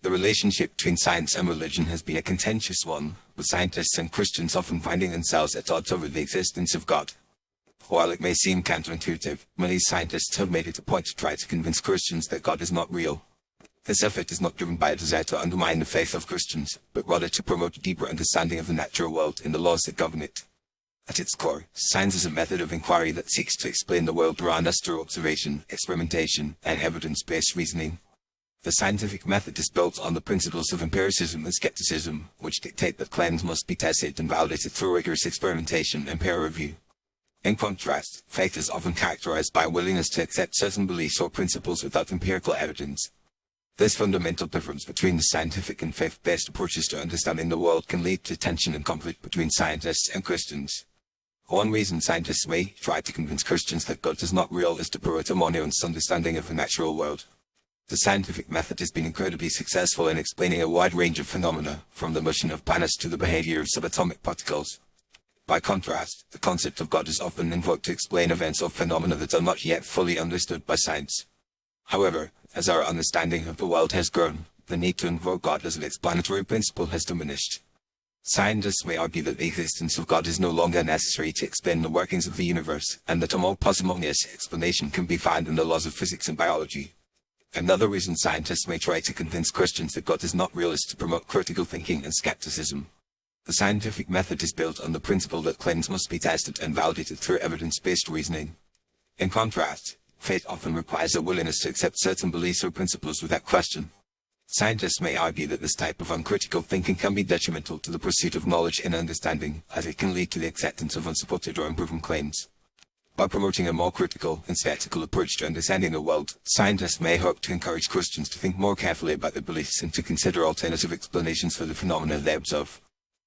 The relationship between science and religion has been a contentious one, with scientists and Christians often finding themselves at odds over the existence of God. While it may seem counterintuitive, many scientists have made it a point to try to convince Christians that God is not real. This effort is not driven by a desire to undermine the faith of Christians, but rather to promote a deeper understanding of the natural world and the laws that govern it. At its core, science is a method of inquiry that seeks to explain the world around us through observation, experimentation, and evidence-based reasoning. The scientific method is built on the principles of empiricism and skepticism, which dictate that claims must be tested and validated through rigorous experimentation and peer review. In contrast, faith is often characterized by a willingness to accept certain beliefs or principles without empirical evidence. This fundamental difference between the scientific and faith-based approaches to understanding the world can lead to tension and conflict between scientists and Christians. One reason scientists may try to convince Christians that God is not real is to promote a more nuanced understanding of the natural world. The scientific method has been incredibly successful in explaining a wide range of phenomena, from the motion of planets to the behavior of subatomic particles. By contrast, the concept of God is often invoked to explain events or phenomena that are not yet fully understood by science. However, as our understanding of the world has grown, the need to invoke God as an explanatory principle has diminished. Scientists may argue that the existence of God is no longer necessary to explain the workings of the universe, and that a more parsimonious explanation can be found in the laws of physics and biology. Another reason scientists may try to convince Christians that God is not real is to promote critical thinking and skepticism. The scientific method is built on the principle that claims must be tested and validated through evidence-based reasoning. In contrast, faith often requires a willingness to accept certain beliefs or principles without question. Scientists may argue that this type of uncritical thinking can be detrimental to the pursuit of knowledge and understanding, as it can lead to the acceptance of unsupported or unproven claims. By promoting a more critical and skeptical approach to understanding the world, scientists may hope to encourage Christians to think more carefully about their beliefs and to consider alternative explanations for the phenomena they observe.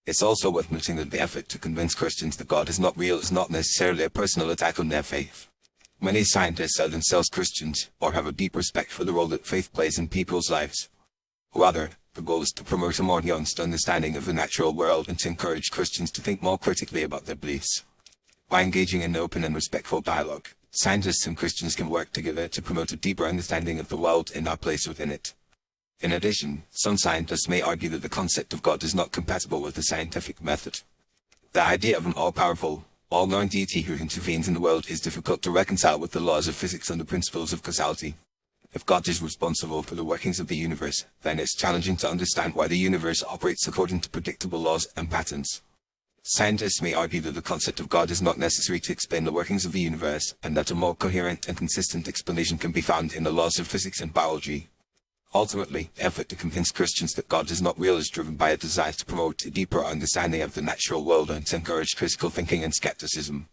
It's also worth noting that the effort to convince Christians that God is not real is not necessarily a personal attack on their faith. Many scientists are themselves Christians, or have a deep respect for the role that faith plays in people's lives. Rather, the goal is to promote a more nuanced understanding of the natural world and to encourage Christians to think more critically about their beliefs. By engaging in open and respectful dialogue, scientists and Christians can work together to promote a deeper understanding of the world and our place within it. In addition, some scientists may argue that the concept of God is not compatible with the scientific method. The idea of an all-powerful, all-knowing deity who intervenes in the world is difficult to reconcile with the laws of physics and the principles of causality. If God is responsible for the workings of the universe, then it's challenging to understand why the universe operates according to predictable laws and patterns. Scientists may argue that the concept of God is not necessary to explain the workings of the universe, and that a more coherent and consistent explanation can be found in the laws of physics and biology. Ultimately, the effort to convince Christians that God is not real is driven by a desire to promote a deeper understanding of the natural world and to encourage critical thinking and skepticism.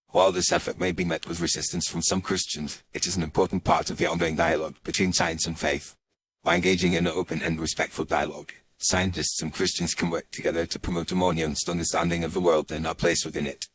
While this effort may be met with resistance from some Christians, it is an important part of the ongoing dialogue between science and faith. By engaging in an open and respectful dialogue, scientists and Christians can work together to promote a more nuanced understanding of the world and our place within it.